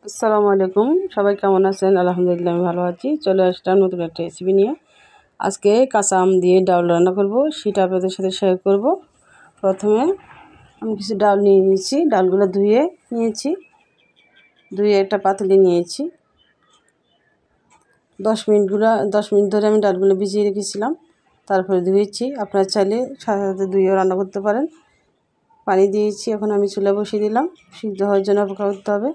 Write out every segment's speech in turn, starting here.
আসসালামু আলাইকুম, সবাই কেমন আছেন? আলহামদুলিল্লাহ আমি ভালো আছি। চলে আসলাম নতুন একটা রেসিপি নিয়ে। আজকে কাঁচা আম দিয়ে ডাল রান্না করব, সেটা আপনাদের সাথে শেয়ার করব। প্রথমে আমি কিছু ডাল নিয়ে নিয়েছি, ডালগুলো ধুয়ে নিয়েছি, ধুয়ে একটা পাতিলে নিয়েছি। 10 মিনিট ধরে আমি ডালগুলো ভিজিয়ে রেখেছিলাম, তারপরে ধুয়েছি। আপনারা চাইলে সাথে সাথে ধুয়েও রান্না করতে পারেন। পানি দিয়েছি, এখন আমি চুলা বসিয়ে দিলাম, সিদ্ধ হওয়ার জন্য অপেক্ষা করতে হবে।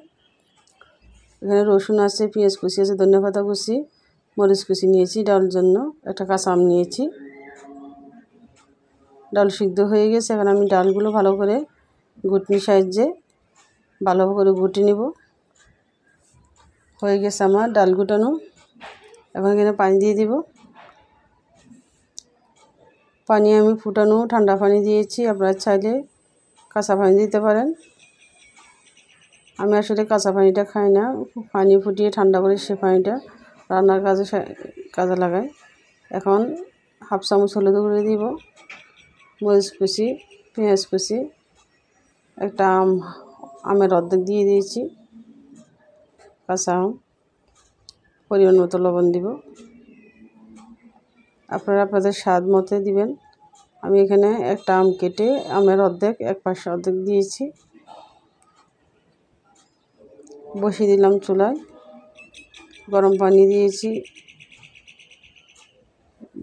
এখানে রসুন আছে, পেঁয়াজ কুচি আছে, ধনেপাতা কুচি, মরিচ কুচি নিয়েছি ডাল জন্য, একটা কাঁচা আম নিয়েছি। ডাল সিদ্ধ হয়ে গেছে, এখন আমি ডালগুলো ভালো করে ঘুটনির সাহায্যে ভালো করে ঘুটে নিব। হয়ে গেছে আমার ডাল গুটানো। এখন এখানে পানি দিয়ে দিব। পানি আমি ফুটানো ঠান্ডা পানি দিয়েছি, আপনারা চাইলে কাঁচা পানি দিতে পারেন। আমি আসলে কাঁচা পানিটা খাই না, পানি ফুটিয়ে ঠান্ডা করে সে পানিটা রান্নার কাজে লাগাই। এখন হাফ চামচ হলুদ গুঁড়ো দিব, মরিচ কুচি, পেঁয়াজ কুচি, একটা আমের অর্ধেক দিয়ে দিয়েছি, কাঁচা আম, পরিমাণ মতো লবণ দিব। আপনারা আপনাদের স্বাদ মতো দিবেন। আমি এখানে একটা আম কেটে আমের অর্ধেক এক পাশে অর্ধেক দিয়েছি। বসিয়ে দিলাম চুলায়, গরম পানি দিয়েছি,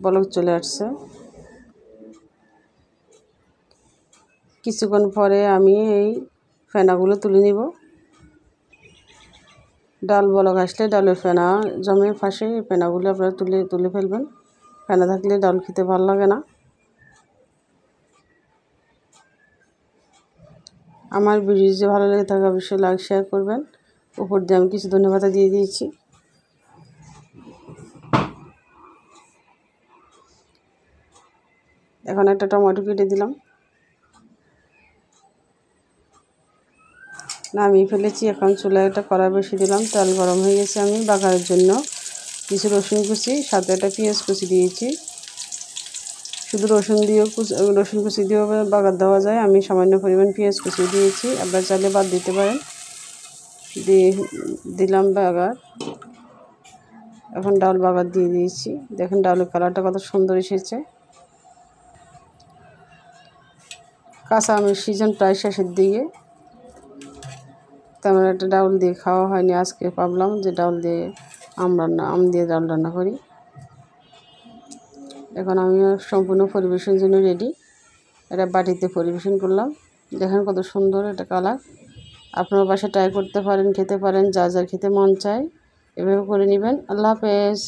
বলক চলে আসছে। কিছুক্ষণ পরে আমি এই ফেনাগুলো তুলে নিব। ডাল বলক আসলে ডালের ফেনা জমে ফাঁসে, এই ফেনাগুলো আপনারা তুলে ফেলবেন। ফেনা থাকলে ডাল খেতে ভালো লাগে না। আমার ভিডিও যে ভালো লেগে থাকে অবশ্যই লাইক শেয়ার করবেন। উপর দিয়ে আমি কিছু ধনেপাতা দিয়ে দিয়েছি। এখন একটা টমেটো কেটে দিলাম, নামিয়ে ফেলেছি। এখন চুলায় একটা কড়াই বসিয়ে দিলাম, তেল গরম হয়ে গেছে। আমি বাগারের জন্য কিছু রসুন কুচি, সাথে একটা পেঁয়াজ কুচি দিয়েছি। শুধু রসুন কুচি দিয়েও বাগার দেওয়া যায়, আমি সামান্য পরিমাণ পেঁয়াজ কুচি দিয়েছি, আপনারা চাইলে বাদ দিতে পারেন। দিলাম বাগার। এখন ডাল বাগার দিয়ে দিয়েছি। দেখেন ডালের কালারটা কত সুন্দর এসেছে। কাঁচা আমের সিজন প্রায় শেষের দিকে, তেমন একটা ডাউল দিয়ে খাওয়া হয়নি, আজকে ভাবলাম যে আম দিয়ে ডাল রান্না করি। এখন আমি সম্পূর্ণ পরিবেশনের জন্য রেডি। এটা বাটিতে পরিবেশন করলাম। দেখেন কত সুন্দর একটা কালার। আপনার বাসায় ট্রাই করতে পারেন, খেতে পারেন, যা খেতে মন চায় এভাবে করে নেবেন। আল্লাহ হাফেজ।